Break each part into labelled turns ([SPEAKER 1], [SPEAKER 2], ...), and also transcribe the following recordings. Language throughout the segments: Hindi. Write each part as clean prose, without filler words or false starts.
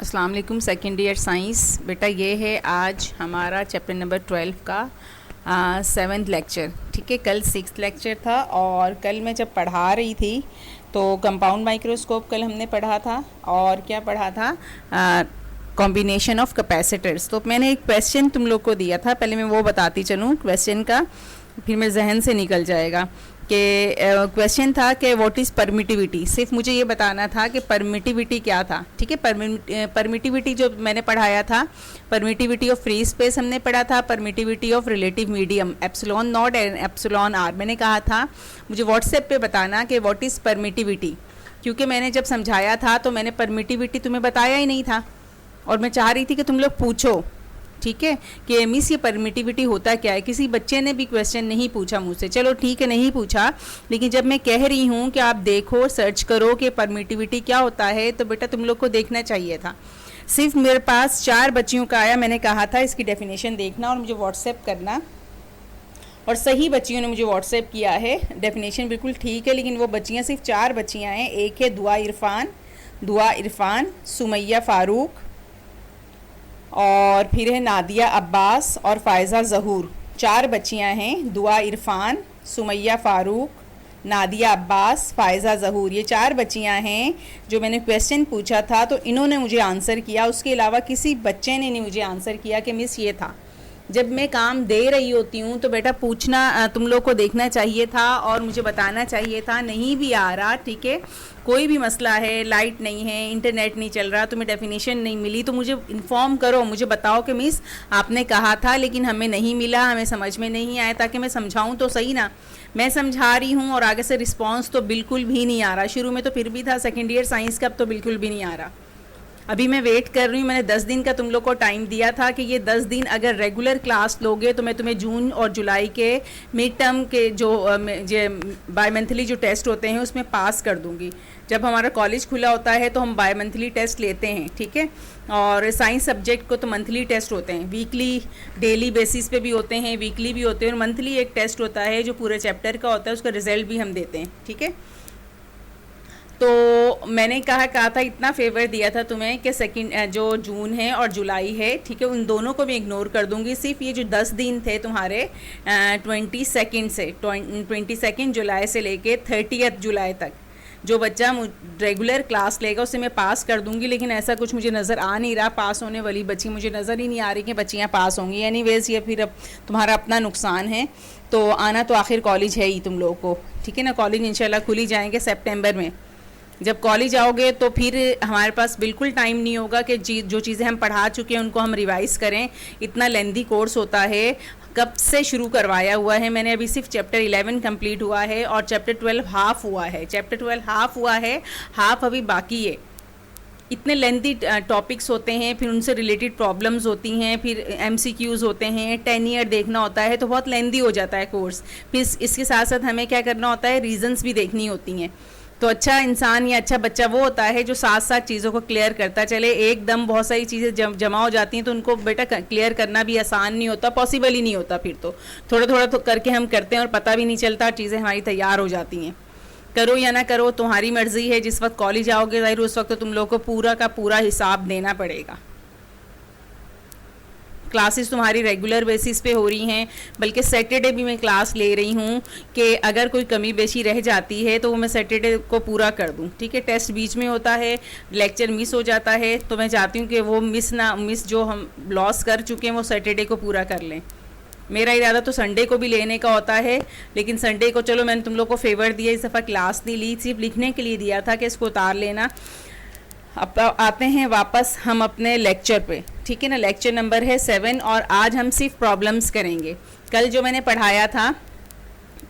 [SPEAKER 1] अस्सलाम वालेकुम। सेकेंड ईयर साइंस बेटा, ये है आज हमारा चैप्टर नंबर 12 का 7th लेक्चर। ठीक है, कल 6th लेक्चर था और कल मैं जब पढ़ा रही थी तो कंपाउंड माइक्रोस्कोप कल हमने पढ़ा था और क्या पढ़ा था, कॉम्बिनेशन ऑफ कैपेसिटर्स। तो मैंने एक क्वेश्चन तुम लोग को दिया था, पहले मैं वो बताती चलूँ क्वेश्चन का, फिर मेरे जहन से निकल जाएगा कि क्वेश्चन था कि व्हाट इज़ परमिटिविटी। सिर्फ मुझे ये बताना था कि परमिटिविटी क्या था। ठीक है, परमिटिविटी जो मैंने पढ़ाया था, परमिटिविटी ऑफ फ्री स्पेस हमने पढ़ा था, permittivity of relative medium epsilon naught and epsilon r. मैंने कहा था मुझे व्हाट्सएप पे बताना कि व्हाट इज़ परमिटिविटी, क्योंकि मैंने जब समझाया था तो मैंने परमिटिविटी तुम्हें बताया ही नहीं था और मैं चाह रही थी कि तुम लोग पूछो। ठीक है, कि मिस ये परमिटिविटी होता क्या है। किसी बच्चे ने भी क्वेश्चन नहीं पूछा मुझसे, चलो ठीक है नहीं पूछा, लेकिन जब मैं कह रही हूँ कि आप देखो सर्च करो कि परमिटिविटी क्या होता है, तो बेटा तुम लोग को देखना चाहिए था। सिर्फ मेरे पास 4 बच्चियों का आया, मैंने कहा था इसकी डेफिनेशन देखना और मुझे व्हाट्सएप करना, और सही बच्चियों ने मुझे व्हाट्सएप किया है। डेफिनेशन बिल्कुल ठीक है, लेकिन वो बच्चियाँ सिर्फ 4 बच्चियाँ हैं। एक है दुआ इरफान, सुमैया फ़ारूक, और फिर है नादिया अब्बास और फ़ायज़ा ज़हूर। 4 बच्चियां हैं, दुआ इरफान, सुमैया फ़ारूक, नादिया अब्बास, फ़ायज़ा ज़हूर। ये 4 बच्चियां हैं जो मैंने क्वेश्चन पूछा था तो इन्होंने मुझे आंसर किया। उसके अलावा किसी बच्चे ने नहीं मुझे आंसर किया कि मिस ये था। जब मैं काम दे रही होती हूँ तो बेटा पूछना, तुम लोग को देखना चाहिए था और मुझे बताना चाहिए था। नहीं भी आ रहा, ठीक है, कोई भी मसला है, लाइट नहीं है, इंटरनेट नहीं चल रहा, तुम्हें डेफिनेशन नहीं मिली, तो मुझे इन्फॉर्म करो, मुझे बताओ कि मिस आपने कहा था लेकिन हमें नहीं मिला, हमें समझ में नहीं आया, ताकि मैं समझाऊँ तो सही ना। मैं समझा रही हूँ और आगे से रिस्पॉन्स तो बिल्कुल भी नहीं आ रहा। शुरू में तो फिर भी था, सेकेंड ईयर साइंस का अब तो बिल्कुल भी नहीं आ रहा। अभी मैं वेट कर रही हूँ। मैंने 10 दिन का तुम लोग को टाइम दिया था कि ये 10 दिन अगर रेगुलर क्लास लोगे तो मैं तुम्हें जून और जुलाई के मिड टर्म के जो बाय मंथली जो टेस्ट होते हैं उसमें पास कर दूँगी। जब हमारा कॉलेज खुला होता है तो हम बाय मंथली टेस्ट लेते हैं, ठीक है, और साइंस सब्जेक्ट को तो मंथली टेस्ट होते हैं, वीकली डेली बेसिस पे भी होते हैं, वीकली भी होते हैं, और मंथली एक टेस्ट होता है जो पूरे चैप्टर का होता है, उसका रिजल्ट भी हम देते हैं। ठीक है, तो मैंने कहा था इतना फेवर दिया था तुम्हें कि सेकंड जो जून है और जुलाई है, ठीक है, उन दोनों को मैं इग्नोर कर दूंगी। सिर्फ ये जो 10 दिन थे तुम्हारे 22 जुलाई से लेके 30 जुलाई तक, जो बच्चा रेगुलर क्लास लेगा उसे मैं पास कर दूंगी। लेकिन ऐसा कुछ मुझे नज़र आ नहीं रहा, पास होने वाली बच्ची मुझे नज़र ही नहीं आ रही कि बच्चियाँ पास होंगी। एनीवेज ये फिर अब तुम्हारा अपना नुकसान है। तो आना तो आखिर कॉलेज है ही तुम लोगों को, ठीक है ना। कॉलेज इंशाल्लाह खुल ही जाएंगे सितंबर में। जब कॉलेज आओगे तो फिर हमारे पास बिल्कुल टाइम नहीं होगा कि जो चीज़ें हम पढ़ा चुके हैं उनको हम रिवाइज़ करें। इतना लेंदी कोर्स होता है, कब से शुरू करवाया हुआ है मैंने। अभी सिर्फ चैप्टर 11 कंप्लीट हुआ है और चैप्टर 12 हाफ हुआ है। चैप्टर 12 हाफ हुआ है, हाफ अभी बाकी है। इतने लेंदी टॉपिक्स होते हैं, फिर उनसे रिलेटेड प्रॉब्लम्स होती हैं, फिर MCQs होते हैं, 10 ईयर देखना होता है, तो बहुत लेंदी हो जाता है कोर्स। फिर इसके साथ साथ हमें क्या करना होता है, रीजंस भी देखनी होती हैं। तो अच्छा इंसान या अच्छा बच्चा वो होता है जो साथ साथ चीज़ों को क्लियर करता चले। एकदम बहुत सारी चीज़ें जमा हो जाती हैं तो उनको बेटा क्लियर करना भी आसान नहीं होता, पॉसिबल ही नहीं होता। फिर तो थोड़ा थोड़ा तो करके हम करते हैं और पता भी नहीं चलता, चीज़ें हमारी तैयार हो जाती हैं। करो या ना करो तुम्हारी मर्जी है। जिस वक्त कॉलेज आओगे ज़ाहिर उस वक्त तो तुम लोग को पूरा का पूरा हिसाब देना पड़ेगा। क्लासेस तुम्हारी रेगुलर बेसिस पे हो रही हैं, बल्कि सैटरडे भी मैं क्लास ले रही हूँ कि अगर कोई कमी बेशी रह जाती है तो वो मैं सैटरडे को पूरा कर दूँ। ठीक है, टेस्ट बीच में होता है, लेक्चर मिस हो जाता है, तो मैं चाहती हूँ कि वो मिस जो हम लॉस कर चुके हैं वो सैटरडे को पूरा कर लें। मेरा इरादा तो संडे को भी लेने का होता है, लेकिन संडे को चलो मैंने तुम लोग को फेवर दिया, इस दफ़ा क्लास नहीं ली, सिर्फ लिखने के लिए दिया था कि इसको उतार लेना। अब आते हैं वापस हम अपने लेक्चर पे, ठीक है ना। लेक्चर नंबर है 7 और आज हम सिर्फ प्रॉब्लम्स करेंगे। कल जो मैंने पढ़ाया था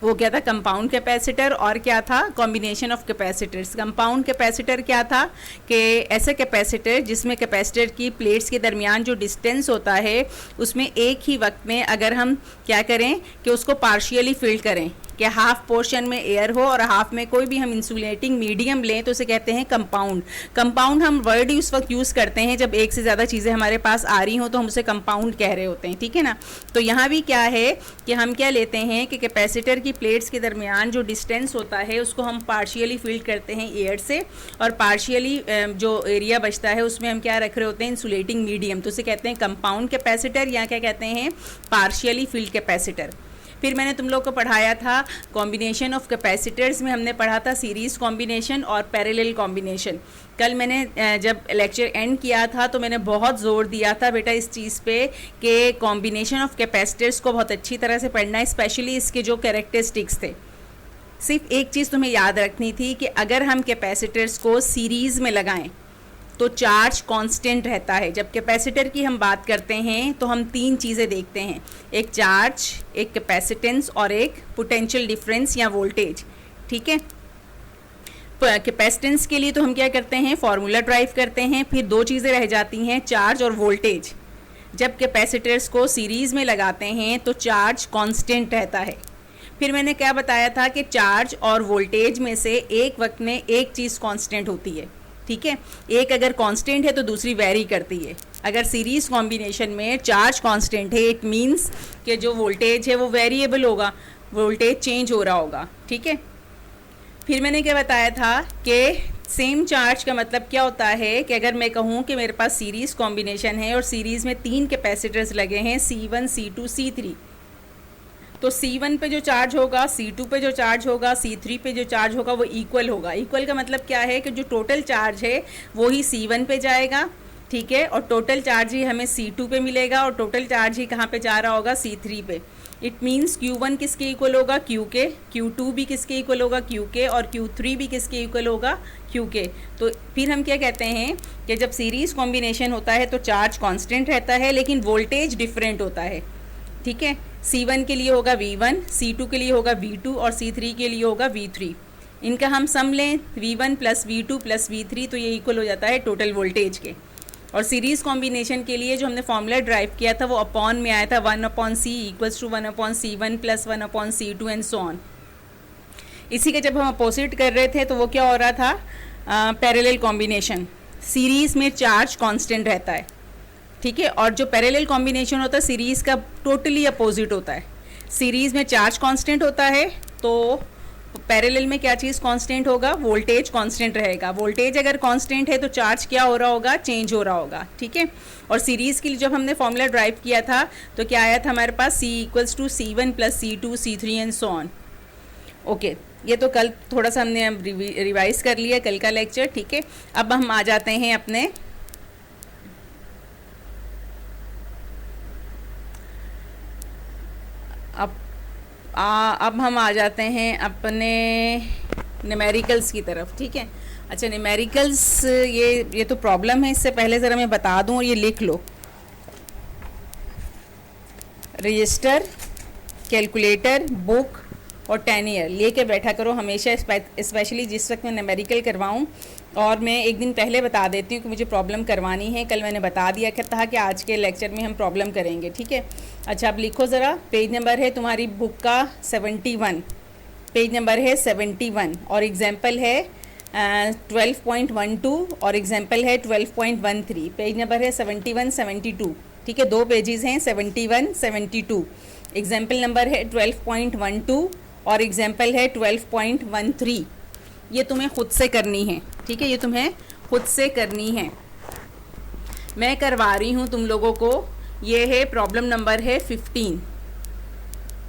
[SPEAKER 1] वो क्या था, कंपाउंड कैपेसिटर, और क्या था, combination of capacitors. Compound capacitor क्या था कि ऐसे कैपेसिटर जिसमें कैपेसिटर की प्लेट्स के दरमियान जो डिस्टेंस होता है उसमें एक ही वक्त में अगर हम क्या करें कि उसको पार्शियली फिल करें, कि हाफ पोर्शन में एयर हो और हाफ में कोई भी हम इंसुलेटिंग मीडियम लें तो उसे कहते हैं कंपाउंड। कंपाउंड हम वर्ड उस वक्त यूज़ करते हैं जब एक से ज़्यादा चीज़ें हमारे पास आ रही हों तो हम उसे कंपाउंड कह रहे होते हैं, ठीक है ना। तो यहाँ भी क्या है कि हम क्या लेते हैं कि कैपेसिटर की प्लेट्स के दरमियान जो डिस्टेंस होता है उसको हम पार्शियली फिल करते हैं एयर से, और पार्शियली जो एरिया बचता है उसमें हम क्या रख रहे होते हैं, इंसुलेटिंग मीडियम, तो उसे कहते हैं कंपाउंड कैपेसिटर या क्या कहते हैं, पार्शियली फिल्ड कैपेसिटर। फिर मैंने तुम लोग को पढ़ाया था कॉम्बिनेशन ऑफ कैपेसिटर्स में, हमने पढ़ा था सीरीज़ कॉम्बिनेशन और पैरेलल कॉम्बिनेशन। कल मैंने जब लेक्चर एंड किया था तो मैंने बहुत ज़ोर दिया था बेटा इस चीज़ पे कि कॉम्बिनेशन ऑफ कैपेसिटर्स को बहुत अच्छी तरह से पढ़ना है, स्पेशली इसके जो कैरेक्टरिस्टिक्स थे। सिर्फ एक चीज़ तुम्हें याद रखनी थी कि अगर हम कैपेसिटर्स को सीरीज़ में लगाएं तो चार्ज कांस्टेंट रहता है। जब कैपेसिटर की हम बात करते हैं तो हम तीन चीज़ें देखते हैं, एक चार्ज, एक कैपेसिटेंस और एक पोटेंशियल डिफरेंस या वोल्टेज, ठीक है। कैपेसिटेंस के लिए तो हम क्या करते हैं, फॉर्मूला ड्राइव करते हैं, फिर दो चीज़ें रह जाती हैं, चार्ज और वोल्टेज। जब कैपेसिटर्स को सीरीज़ में लगाते हैं तो चार्ज कांस्टेंट रहता है। फिर मैंने क्या बताया था कि चार्ज और वोल्टेज में से एक वक्त में एक चीज़ कांस्टेंट होती है, ठीक है। एक अगर कांस्टेंट है तो दूसरी वेरी करती है। अगर सीरीज़ कॉम्बिनेशन में चार्ज कांस्टेंट है इट मींस कि जो वोल्टेज है वो वेरिएबल होगा, वोल्टेज चेंज हो रहा होगा, ठीक है। फिर मैंने क्या बताया था कि सेम चार्ज का मतलब क्या होता है कि अगर मैं कहूँ कि मेरे पास सीरीज़ कॉम्बिनेशन है और सीरीज़ में तीन कैपेसिटर्स लगे हैं C1, C2, C3, तो C1 पे जो चार्ज होगा, C2 पे जो चार्ज होगा, C3 पे जो चार्ज होगा वो इक्वल होगा। इक्वल का मतलब क्या है कि जो टोटल चार्ज है वो ही C1 पे जाएगा, ठीक है, और टोटल चार्ज ही हमें C2 पे मिलेगा और टोटल चार्ज ही कहाँ पे जा रहा होगा, C3 पे। इट मीन्स Q1 किसके इक्वल होगा, Q के, Q2 भी किसके इक्वल होगा, Q के, और Q3 भी किसके इक्वल होगा, Q के। तो फिर हम क्या कहते हैं कि जब सीरीज़ कॉम्बिनेशन होता है तो चार्ज कांस्टेंट रहता है लेकिन वोल्टेज डिफरेंट होता है, ठीक है। C1 के लिए होगा V1, C2 के लिए होगा V2 और C3 के लिए होगा V3। इनका हम सम लें V1 plus V2 plus V3 तो ये इक्वल हो जाता है टोटल वोल्टेज के। और सीरीज़ कॉम्बिनेशन के लिए जो हमने फॉर्मूला ड्राइव किया था वो अपॉन में आया था 1/C equals to 1/C1 plus 1/C2 and so on. इसी का जब हम अपोजिट कर रहे थे तो वो क्या हो रहा था, पैरेलल कॉम्बिनेशन। सीरीज़ में चार्ज कांस्टेंट रहता है, ठीक है, और जो पैरेलल कॉम्बिनेशन होता है सीरीज़ का टोटली अपोजिट होता है। सीरीज़ में चार्ज कांस्टेंट होता है तो पैरेलल में क्या चीज़ कांस्टेंट होगा, वोल्टेज कांस्टेंट रहेगा। वोल्टेज अगर कांस्टेंट है तो चार्ज क्या हो रहा होगा, चेंज हो रहा होगा, ठीक है। और सीरीज़ के लिए जब हमने फॉर्मूला ड्राइव किया था तो क्या आया था हमारे पास, C equals to C1 plus C2 C3 and so on. Okay, ये तो कल थोड़ा सा हमने रिवाइज कर लिया कल का लेक्चर, ठीक है। अब हम आ जाते हैं अपने अब हम आ जाते हैं अपने न्यूमेरिकल्स की तरफ, ठीक है। अच्छा, न्यूमेरिकल्स ये तो प्रॉब्लम है, इससे पहले ज़रा मैं बता दूं और ये लिख लो। रजिस्टर, कैलकुलेटर, बुक और 10 ईयर लेके बैठा करो हमेशा, स्पेशली जिस वक्त मैं न्यूमेरिकल करवाऊँ। और मैं एक दिन पहले बता देती हूँ कि मुझे प्रॉब्लम करवानी है। कल मैंने बता दिया था कि आज के लेक्चर में हम प्रॉब्लम करेंगे, ठीक है। अच्छा, अब लिखो ज़रा, पेज नंबर है तुम्हारी बुक का 71, पेज नंबर है 71 और एग्जाम्पल है 12.12 और एग्जाम्पल है 12.13। पेज नंबर है 71 72, ठीक है, दो पेजेस हैं 71 72। एग्जाम्पल नंबर है 12.12 और एग्जाम्पल है 12.13। ये तुम्हें खुद से करनी है, ठीक है, ये तुम्हें खुद से करनी है। मैं करवा रही हूँ तुम लोगों को। ये है प्रॉब्लम नंबर है 15।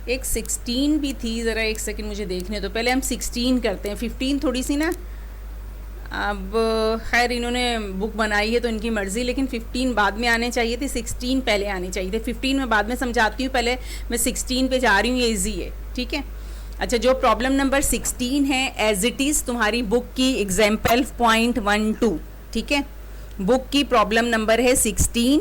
[SPEAKER 1] एक 16 भी थी, ज़रा एक सेकंड मुझे देखने तो, पहले हम 16 करते हैं, 15 थोड़ी सी ना, अब खैर इन्होंने बुक बनाई है तो इनकी मर्ज़ी, लेकिन 15 बाद में आने चाहिए थे, 16 पहले आने चाहिए थे। 15 में बाद में समझाती हूँ, पहले मैं 16 पे जा रही हूँ, ये ईजी है, ठीक है। अच्छा, जो प्रॉब्लम नंबर 16 है एज इट इज़ तुम्हारी बुक की एग्जाम्पल 0.12, ठीक है। बुक की प्रॉब्लम नंबर है 16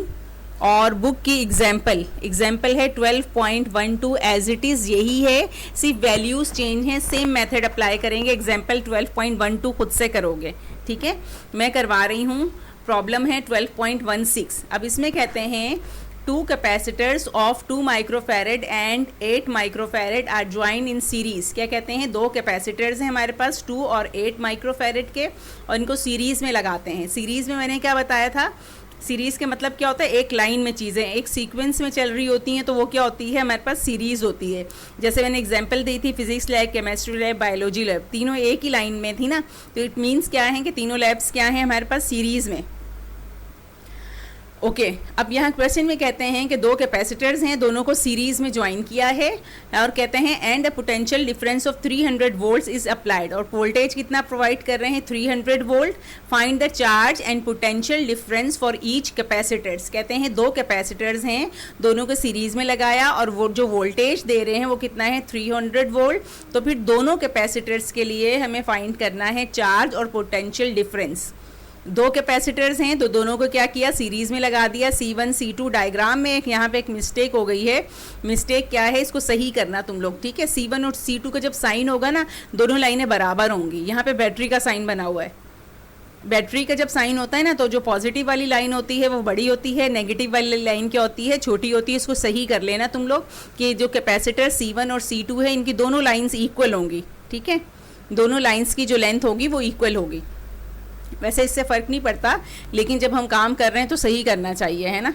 [SPEAKER 1] और बुक की एग्जाम्पल है 12.12 एज इट इज़ यही है, सिर्फ वैल्यूज़ चेंज हैं, सेम मेथड अप्लाई करेंगे। एग्जाम्पल 12.12 खुद से करोगे, ठीक है। मैं करवा रही हूँ, प्रॉब्लम है 12.16। अब इसमें कहते हैं two capacitors of 2 microfarad and 8 microfarad are join in series. क्या कहते हैं, दो कैपेसिटर्स हैं हमारे पास 2 और 8 माइक्रोफैरेड के, और इनको सीरीज़ में लगाते हैं। सीरीज़ में मैंने क्या बताया था, सीरीज़ के मतलब क्या होता है, एक लाइन में चीज़ें एक सीक्वेंस में चल रही होती हैं, तो वो क्या होती है, हमारे पास सीरीज़ होती है। जैसे मैंने एग्जांपल दी थी, physics lab, chemistry lab, biology lab, तीनों एक ही लाइन में थी ना, तो इट मीन्स क्या है कि तीनों लैब्स क्या हैं हमारे पास सीरीज़ में। ओके अब यहाँ क्वेश्चन में कहते हैं कि दो कैपेसिटर्स हैं, दोनों को सीरीज़ में ज्वाइन किया है, और कहते हैं and a potential difference of 300 volts is applied, और वोल्टेज कितना प्रोवाइड कर रहे हैं, 300 volt. Find the charge and potential difference for each capacitors. कहते हैं दो कैपेसिटर्स हैं, दोनों को सीरीज़ में लगाया, और वो जो वोल्टेज दे रहे हैं वो कितना है, 300 वोल्ट। तो फिर दोनों कैपेसिटर्स के लिए हमें फाइंड करना है चार्ज और पोटेंशियल डिफरेंस। दो कैपेसिटर्स हैं तो दोनों को क्या किया, सीरीज़ में लगा दिया। C1 C2 डायग्राम में यहाँ पे एक मिस्टेक हो गई है। मिस्टेक क्या है, इसको सही करना तुम लोग, ठीक है। C1 और C2 का जब साइन होगा ना, दोनों लाइनें बराबर होंगी। यहाँ पे बैटरी का साइन बना हुआ है। बैटरी का जब साइन होता है ना, तो जो पॉजिटिव वाली लाइन होती है वो बड़ी होती है, नेगेटिव वाली लाइन क्या होती है, छोटी होती है। इसको सही कर लेना तुम लोग कि जो कैपेसिटर C1 और C2 है, इनकी दोनों लाइन्स इक्वल होंगी, ठीक है। दोनों लाइन्स की जो लेंथ होगी वो इक्वल होगी। वैसे इससे फ़र्क नहीं पड़ता, लेकिन जब हम काम कर रहे हैं तो सही करना चाहिए, है ना।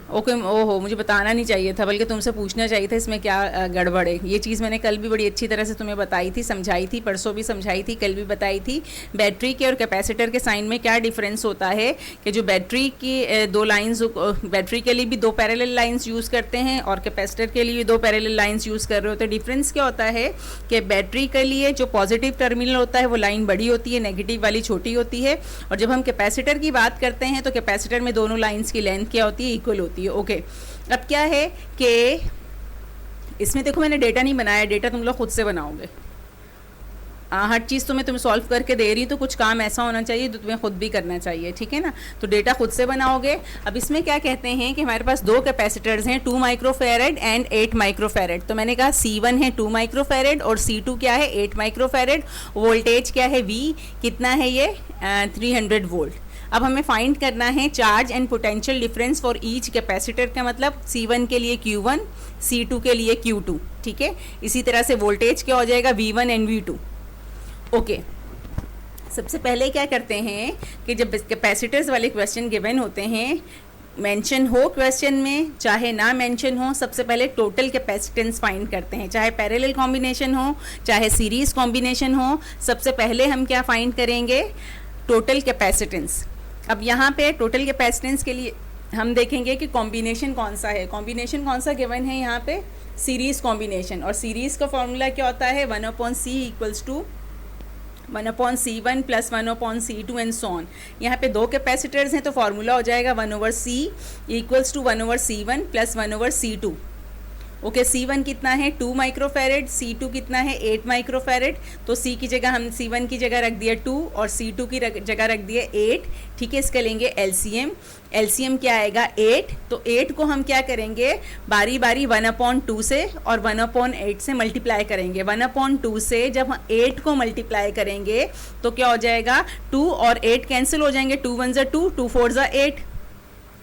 [SPEAKER 1] ओके ओहो, मुझे बताना नहीं चाहिए था, बल्कि तुमसे पूछना चाहिए था इसमें क्या गड़बड़ है। ये चीज़ मैंने कल भी बड़ी अच्छी तरह से तुम्हें बताई थी, समझाई थी, परसों भी समझाई थी, कल भी बताई थी। बैटरी के और कैपेसिटर के साइन में क्या डिफरेंस होता है कि जो बैटरी की दो लाइंस, बैटरी के लिए भी दो पैरेलल लाइंस यूज़ करते हैं और कैपेसिटर के लिए दो पैरेलल लाइंस यूज़ कर रहे होते हैं। डिफरेंस क्या होता है कि बैटरी के लिए जो पॉजिटिव टर्मिनल होता है वो लाइन बड़ी होती है, नेगेटिव वाली छोटी होती है। और जब हम कैपेसिटर की बात करते हैं तो कैपेसिटर में दोनों लाइन्स की लेंथ क्या होती है, इक्वल होती है। ओके अब क्या है कि इसमें देखो मैंने डेटा नहीं बनाया, डेटा तुम लोग खुद से बनाओगे। हर चीज़ तो मैं तुम्हें सॉल्व करके दे रही हूँ, तो कुछ काम ऐसा होना चाहिए जो तुम्हें खुद भी करना चाहिए, ठीक है ना। तो डेटा खुद से बनाओगे। अब इसमें क्या कहते हैं कि हमारे पास दो कैपेसिटर्स हैं, 2 माइक्रोफैरेड एंड 8 माइक्रोफैरेड। तो मैंने कहा C1 है 2 माइक्रोफैरेड और C2 क्या है, 8 माइक्रोफैरेड। वोल्टेज क्या है, V कितना है, ये 300 वोल्ट। अब हमें फाइंड करना है charge and potential difference for each capacitor का मतलब C1 के लिए Q1, C2 के लिए Q2, ठीक है। इसी तरह से वोल्टेज क्या हो जाएगा, V1 एंड V2। ओके सबसे पहले क्या करते हैं कि जब कैपेसिटर्स वाले क्वेश्चन गिवन होते हैं, मेंशन हो क्वेश्चन में चाहे ना मेंशन हो, सबसे पहले टोटल कैपेसिटेंस फाइंड करते हैं, चाहे पैरेलल कॉम्बिनेशन हो चाहे सीरीज कॉम्बिनेशन हो। सबसे पहले हम क्या फाइंड करेंगे, टोटल कैपेसिटेंस। अब यहाँ पे टोटल कैपेसिटेंस के लिए हम देखेंगे कि कॉम्बिनेशन कौन सा है। कॉम्बिनेशन कौन सा गिवन है यहाँ पे, सीरीज़ कॉम्बिनेशन। और सीरीज़ का फॉर्मूला क्या होता है, 1/C equals to 1/C1 plus 1/C2 and so on. यहाँ पे दो कैपेसिटर्स हैं तो फॉर्मूला हो जाएगा 1/C equals to 1/C1 plus 1/C2। Okay C1 कितना है, 2 माइक्रोफैरेड, C2 कितना है, 8 माइक्रोफैरेड। तो C की जगह हम C1 की जगह रख दिया 2 और C2 की जगह रख दिया 8, ठीक है। इसका लेंगे LCM। LCM क्या आएगा, 8। तो 8 को हम क्या करेंगे, बारी बारी 1/2 से और 1/8 से मल्टीप्लाई करेंगे। 1/2 से जब हम 8 को मल्टीप्लाई करेंगे तो क्या हो जाएगा, 2 और 8 कैंसिल हो जाएंगे, 2 1 ज़ा 2, 2 4 ज़ा 8,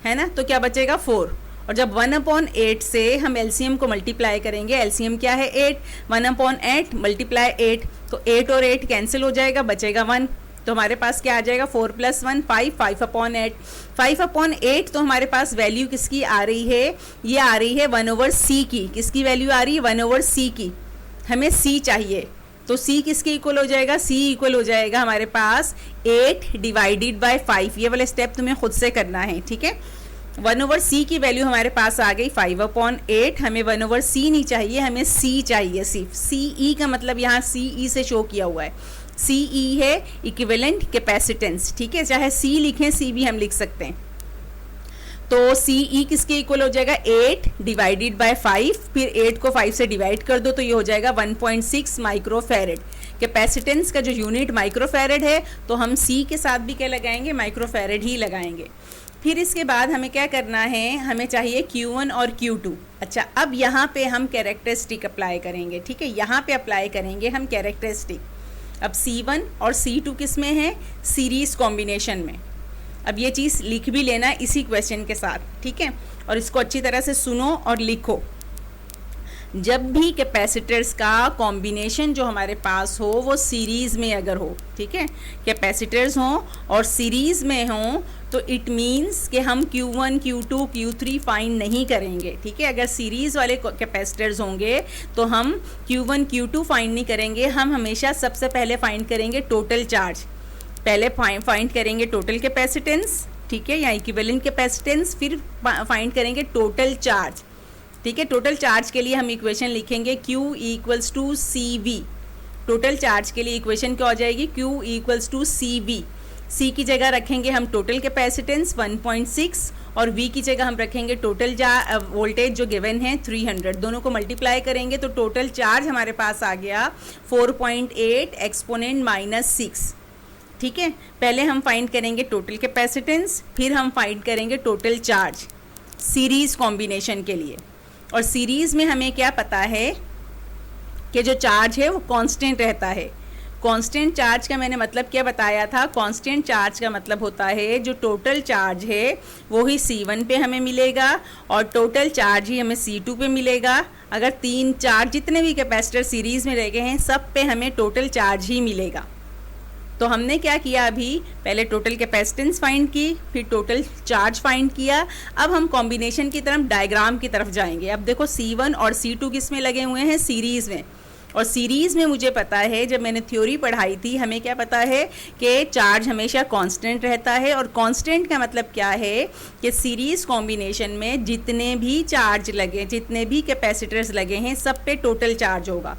[SPEAKER 1] है ना। तो क्या बचेगा, 4। और जब 1/8 से हम LCM को मल्टीप्लाई करेंगे, LCM क्या है, 8, 1/8 मल्टीप्लाई 8, तो 8 और 8 कैंसिल हो जाएगा, बचेगा 1। तो हमारे पास क्या आ जाएगा, 4 + 1 5, 5/8। 5/8 तो हमारे पास वैल्यू किसकी आ रही है, ये आ रही है 1/C की। किसकी वैल्यू आ रही है, 1/C की। हमें C चाहिए, तो C किसके इक्वल हो जाएगा, C इक्वल हो जाएगा हमारे पास 8 डिवाइडेड बाय 5। ये वाला स्टेप तुम्हें खुद से करना है, ठीक है। 1/C की वैल्यू हमारे पास आ गई 5/8। हमें 1/C नहीं चाहिए, हमें C चाहिए सिर्फ। CE का मतलब यहाँ CE से शो किया हुआ है, CE है इक्विवेलेंट कैपेसिटेंस, ठीक है। चाहे C लिखें, C भी हम लिख सकते हैं। तो CE किसके इक्वल हो जाएगा, 8 डिवाइडेड बाय 5। फिर 8 को 5 से डिवाइड कर दो तो ये हो जाएगा 1.6 माइक्रोफैरेड। कैपेसिटेंस का जो यूनिट माइक्रोफैरेड है, तो हम C के साथ भी क्या लगाएंगे, माइक्रोफैरेड ही लगाएंगे। फिर इसके बाद हमें क्या करना है, हमें चाहिए Q1 और Q2। अच्छा अब यहाँ पे हम कैरेक्टरिस्टिक अप्लाई करेंगे, ठीक है। यहाँ पे अप्लाई करेंगे हम कैरेक्टरिस्टिक। अब C1 और C2 किस में है, सीरीज़ कॉम्बिनेशन में। अब ये चीज़ लिख भी लेना इसी क्वेश्चन के साथ, ठीक है, और इसको अच्छी तरह से सुनो और लिखो। जब भी कैपेसिटर्स का कॉम्बिनेशन जो हमारे पास हो वो सीरीज़ में अगर हो, ठीक है, कैपेसिटर्स हों और सीरीज़ में हों, तो इट मीन्स कि हम Q1, Q2, Q3 फाइंड नहीं करेंगे, ठीक है। अगर सीरीज़ वाले कैपेसिटर्स होंगे तो हम Q1, Q2 फाइंड नहीं करेंगे, हम हमेशा सबसे पहले फाइंड करेंगे टोटल चार्ज। पहले फाइंड करेंगे टोटल कैपेसिटेंस, ठीक है, या इक्विवेलेंट कैपेसिटेंस, फिर फाइंड करेंगे टोटल चार्ज, ठीक है। टोटल चार्ज के लिए हम इक्वेशन लिखेंगे Q equals to CV। Total charge के लिए इक्वेशन क्या हो जाएगी? Q equals to CV। C की जगह रखेंगे हम टोटल कैपेसिटेंस 1.6 और V की जगह हम रखेंगे टोटल वोल्टेज जो गिवन है 300। दोनों को मल्टीप्लाई करेंगे तो टोटल चार्ज हमारे पास आ गया 4.8 एक्सपोनेंट -6, ठीक है। पहले हम फाइंड करेंगे टोटल कैपेसिटेंस, फिर हम फाइंड करेंगे टोटल चार्ज सीरीज़ कॉम्बिनेशन के लिए। और सीरीज़ में हमें क्या पता है कि जो चार्ज है वो कांस्टेंट रहता है। कांस्टेंट चार्ज का मैंने मतलब क्या बताया था? कांस्टेंट चार्ज का मतलब होता है जो टोटल चार्ज है वो ही C1 पे हमें मिलेगा और टोटल चार्ज ही हमें C2 पे मिलेगा। अगर 3, 4 जितने भी कैपेसिटर सीरीज़ में रह गए हैं सब पे हमें टोटल चार्ज ही मिलेगा। तो हमने क्या किया अभी? पहले टोटल कैपेसिटेंस फाइंड की, फिर टोटल चार्ज फाइंड किया। अब हम कॉम्बिनेशन की तरफ, डायग्राम की तरफ जाएंगे। अब देखो C1 और C2 किस में लगे हुए हैं? सीरीज़ में। और सीरीज़ में मुझे पता है, जब मैंने थ्योरी पढ़ाई थी, हमें क्या पता है कि चार्ज हमेशा कांस्टेंट रहता है। और कांस्टेंट का मतलब क्या है कि सीरीज़ कॉम्बिनेशन में जितने भी चार्ज लगे, जितने भी कैपेसिटर्स लगे हैं सब पे टोटल चार्ज होगा।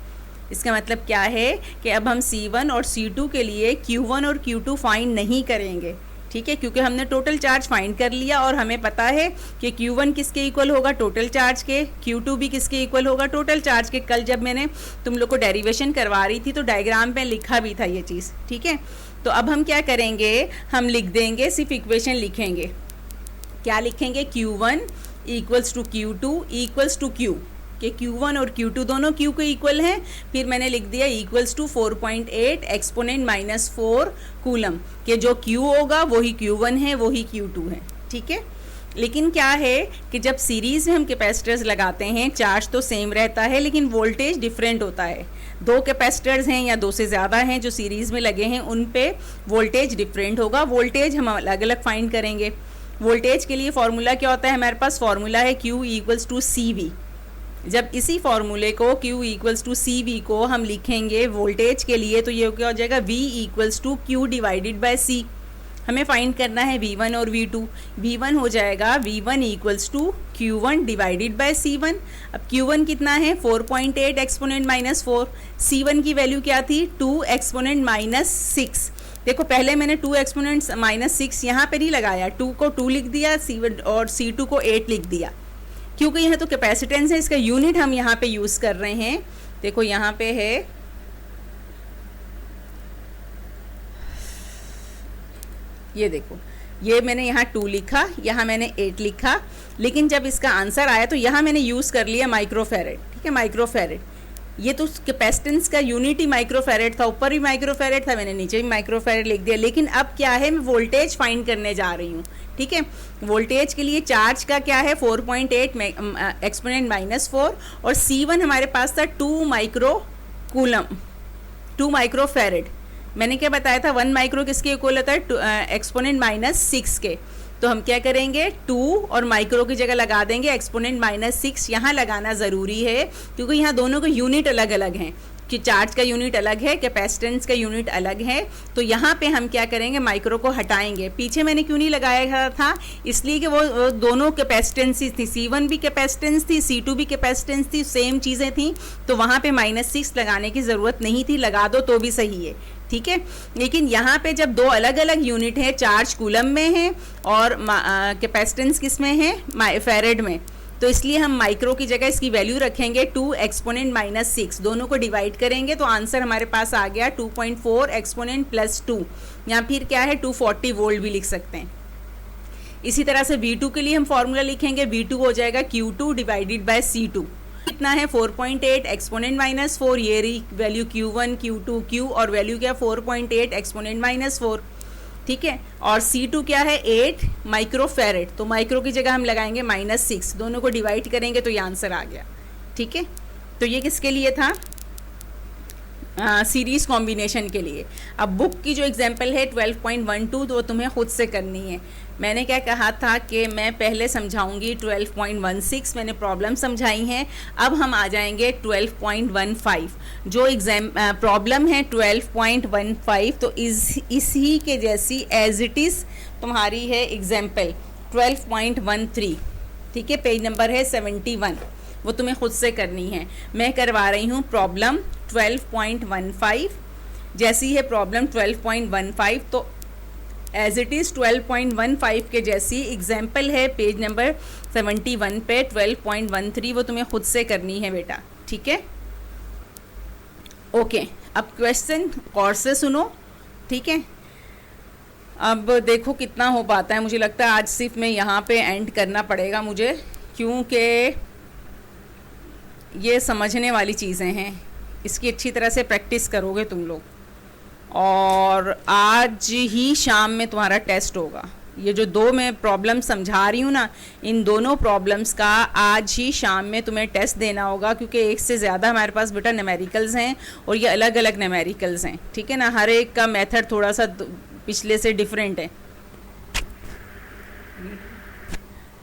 [SPEAKER 1] इसका मतलब क्या है कि अब हम C1 और C2 के लिए Q1 और Q2 फाइंड नहीं करेंगे, ठीक है, क्योंकि हमने टोटल चार्ज फाइंड कर लिया और हमें पता है कि Q1 किसके इक्वल होगा? टोटल चार्ज के। Q2 भी किसके इक्वल होगा? टोटल चार्ज के। कल जब मैंने तुम लोग को डेरिवेशन करवा रही थी तो डायग्राम पे लिखा भी था ये चीज़, ठीक है। तो अब हम क्या करेंगे? हम लिख देंगे, सिर्फ इक्वेशन लिखेंगे। क्या लिखेंगे? Q1 equals to Q2 equals to Q, कि Q1 और Q2 दोनों Q के इक्वल हैं। फिर मैंने लिख दिया इक्वल्स टू 4.8 एक्सपोनेंट -4 कूलम, कि जो Q होगा वही Q1 है, वही Q2 है, ठीक है। लेकिन क्या है कि जब सीरीज़ में हम कैपेसिटर्स लगाते हैं चार्ज तो सेम रहता है लेकिन वोल्टेज डिफरेंट होता है। 2 कैपेसिटर्स हैं या 2 से ज़्यादा हैं जो सीरीज़ में लगे हैं, उन पे वोल्टेज डिफरेंट होगा। वोल्टेज हम अलग अलग फाइंड करेंगे। वोल्टेज के लिए फॉर्मूला क्या होता है? हमारे पास फॉर्मूला है Q इक्वल्स टू CV। जब इसी फॉर्मूले को Q इक्वल्स टू CV को हम लिखेंगे वोल्टेज के लिए तो ये क्या हो जाएगा? V equals to Q divided by C। हमें फाइंड करना है V1 और V2। V1 हो जाएगा V1 equals to Q1 divided by C1। अब Q1 कितना है? 4.8 एक्सपोनेंट -4। C1 की वैल्यू क्या थी? 2 एक्सपोनेंट -6। देखो पहले मैंने 2 एक्सपोनेंट -6 यहाँ पे नहीं लगाया, 2 को 2 लिख दिया, C1 और C2 को 8 लिख दिया, क्योंकि यह तो कैपेसिटेंस है, इसका यूनिट हम यहाँ पे यूज़ कर रहे हैं। देखो यहाँ पे है, ये देखो, ये मैंने यहाँ 2 लिखा, यहाँ मैंने 8 लिखा, लेकिन जब इसका आंसर आया तो यहाँ मैंने यूज़ कर लिया माइक्रोफेरेड, ठीक है, माइक्रोफेरेड। ये तो कैपेसिटेंस का यूनिट ही माइक्रोफेरेड था, ऊपर भी माइक्रोफेरेड था, मैंने नीचे भी माइक्रोफेरेड लिख दिया। लेकिन अब क्या है, मैं वोल्टेज फाइंड करने जा रही हूँ, ठीक है। वोल्टेज के लिए चार्ज का क्या है? 4.8 एक्सपोनेंट -4 और C1 हमारे पास था 2 माइक्रो कूलम, 2 माइक्रोफेरेड। मैंने क्या बताया था? 1 माइक्रो किसके इक्वल होता है? एक्सपोनेंट -6 के। तो हम क्या करेंगे? 2 और माइक्रो की जगह लगा देंगे एक्सपोनेंट -6। यहाँ लगाना ज़रूरी है क्योंकि यहाँ दोनों के यूनिट अलग अलग हैं, कि चार्ज का यूनिट अलग है, कैपेसिटेंस का यूनिट अलग है। तो यहाँ पे हम क्या करेंगे? माइक्रो को हटाएंगे। पीछे मैंने क्यों नहीं लगाया था? इसलिए कि वो दोनों कैपेसिटेंस थी, C1 भी कैपेसिटेंस थी, C2 भी कैपेसिटेंस थी, सेम चीज़ें थी, तो वहाँ पे -6 लगाने की ज़रूरत नहीं थी। लगा दो तो भी सही है, ठीक है। लेकिन यहाँ पे जब 2 अलग अलग यूनिट है, चार्ज कूलम में है और कैपेसिटेंस किस में है? फेरेड में, तो इसलिए हम माइक्रो की जगह इसकी वैल्यू रखेंगे 2 एक्सपोनेंट -6। दोनों को डिवाइड करेंगे तो आंसर हमारे पास आ गया 2.4 एक्सपोनेंट +2, या फिर क्या है 240 वोल्ट भी लिख सकते हैं। इसी तरह से V2 के लिए हम फॉर्मूला लिखेंगे, V2 हो जाएगा Q2 डिवाइडेड बाय C2। कितना है? 4.8 एक्सपोनेंट -4, ये रही वैल्यू Q1, Q2, Q, और वैल्यू क्या? 4.8 एक्सपोनेंट -4। ठीक है। और C2 क्या है 8 माइक्रोफेरेड, तो माइक्रो की जगह हम लगाएंगे -6, दोनों को डिवाइड करेंगे तो ये आंसर आ गया। ठीक है, तो ये किसके लिए था, सीरीज़ कॉम्बिनेशन के लिए। अब बुक की जो एग्जांपल है 12.12 तो वो तुम्हें खुद से करनी है। मैंने क्या कहा था कि मैं पहले समझाऊंगी 12.16, मैंने प्रॉब्लम समझाई हैं। अब हम आ जाएंगे 12.15, जो एग्जाम प्रॉब्लम है 12.15, तो इसी के जैसी एज इट इज़ तुम्हारी है एग्जाम्पल 12.13। ठीक है, पेज नंबर है 71, वो तुम्हें खुद से करनी है। मैं करवा रही हूँ प्रॉब्लम 12.15, जैसी है प्रॉब्लम 12.15 तो एज इट इज़ 12.15 के जैसी एग्जाम्पल है पेज नंबर 71 पे 12.13, वो तुम्हें खुद से करनी है बेटा। ठीक है, ओके। अब क्वेश्चन गौर से सुनो। ठीक है, अब देखो कितना हो पाता है। मुझे लगता है आज सिर्फ मैं यहाँ पे एंड करना पड़ेगा मुझे, क्योंकि ये समझने वाली चीज़ें हैं, इसकी अच्छी तरह से प्रैक्टिस करोगे तुम लोग। और आज ही शाम में तुम्हारा टेस्ट होगा। ये जो दो मैं प्रॉब्लम समझा रही हूँ ना, इन दोनों प्रॉब्लम्स का आज ही शाम में तुम्हें टेस्ट देना होगा, क्योंकि एक से ज़्यादा हमारे पास बेटा न्यूमेरिकल्स हैं और ये अलग अलग न्यूमेरिकल्स हैं। ठीक है ना, हर एक का मेथड थोड़ा सा पिछले से डिफरेंट है।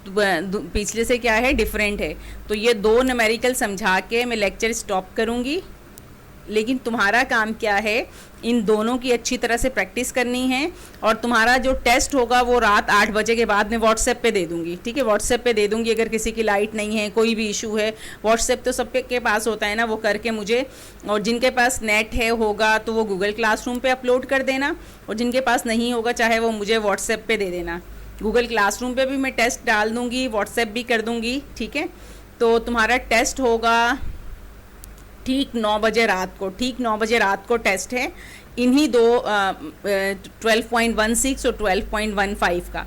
[SPEAKER 1] पिछले से क्या है, डिफरेंट है। तो ये दो न्यूमेरिकल समझा के मैं लेक्चर स्टॉप करूँगी, लेकिन तुम्हारा काम क्या है, इन दोनों की अच्छी तरह से प्रैक्टिस करनी है। और तुम्हारा जो टेस्ट होगा वो रात 8 बजे के बाद मैं व्हाट्सएप पे दे दूँगी। ठीक है, व्हाट्सएप पे दे दूँगी। अगर किसी की लाइट नहीं है, कोई भी इशू है, व्हाट्सएप तो सब के पास होता है ना, वो करके मुझे, और जिनके पास नेट है होगा तो वो गूगल क्लासरूम पे अपलोड कर देना, और जिनके पास नहीं होगा चाहे वो मुझे व्हाट्सएप पे दे देना। गूगल क्लासरूम पे भी मैं टेस्ट डाल दूँगी, व्हाट्सएप भी कर दूँगी। ठीक है, तो तुम्हारा टेस्ट होगा ठीक 9 बजे रात को। ठीक 9 बजे रात को टेस्ट है, इन्हीं दो 12.16 और 12.15 का।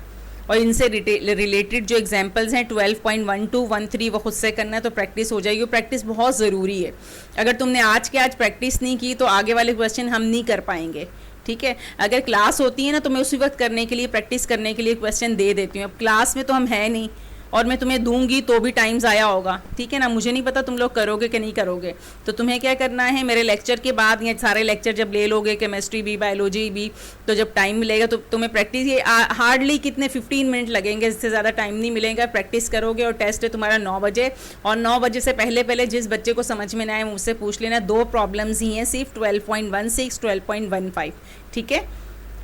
[SPEAKER 1] और इनसे रिलेटेड जो एग्जांपल्स हैं 12.12, 13 वो खुद से करना है, तो प्रैक्टिस हो जाएगी। प्रैक्टिस बहुत ज़रूरी है। अगर तुमने आज के आज प्रैक्टिस नहीं की तो आगे वाले क्वेश्चन हम नहीं कर पाएंगे। ठीक है, अगर क्लास होती है ना तो मैं उसी वक्त करने के लिए, प्रैक्टिस करने के लिए क्वेश्चन दे देती हूँ। अब क्लास में तो हम है नहीं, और मैं तुम्हें दूंगी तो भी टाइम ज़ाया होगा। ठीक है ना, मुझे नहीं पता तुम लोग करोगे कि नहीं करोगे। तो तुम्हें क्या करना है, मेरे लेक्चर के बाद ये सारे लेक्चर जब ले लोगे, केमिस्ट्री भी बायोलॉजी भी, तो जब टाइम मिलेगा तो तुम्हें प्रैक्टिस, ये हार्डली कितने 15 मिनट लगेंगे, इससे ज़्यादा टाइम नहीं मिलेगा। प्रैक्टिस करोगे और टेस्ट है तुम्हारा 9 बजे। और 9 बजे से पहले पहले जिस बच्चे को समझ में ना आए मुझसे पूछ लेना। दो प्रॉब्लम्स ही हैं सिर्फ, 12.16, 12.15। ठीक है,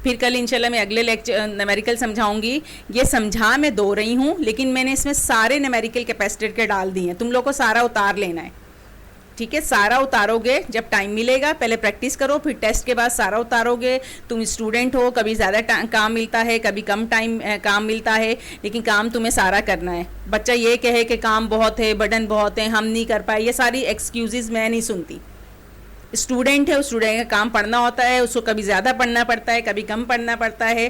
[SPEAKER 1] फिर कल इंशाल्लाह मैं अगले लेक्चर न्यूमेरिकल समझाऊंगी। ये समझा मैं दो रही हूँ, लेकिन मैंने इसमें सारे न्यूमेरिकल कैपेसिटर के डाल दिए हैं। तुम लोग को सारा उतार लेना है। ठीक है, सारा उतारोगे जब टाइम मिलेगा, पहले प्रैक्टिस करो, फिर टेस्ट के बाद सारा उतारोगे। तुम स्टूडेंट हो, कभी ज़्यादा काम मिलता है, कभी कम टाइम काम मिलता है, लेकिन काम तुम्हें सारा करना है। बच्चा ये कहे कि काम बहुत है, बर्डन बहुत है, हम नहीं कर पाए, ये सारी एक्सक्यूज़ मैं नहीं सुनती। स्टूडेंट है, उस स्टूडेंट का काम पढ़ना होता है, उसको कभी ज़्यादा पढ़ना पड़ता है, कभी कम पढ़ना पड़ता है।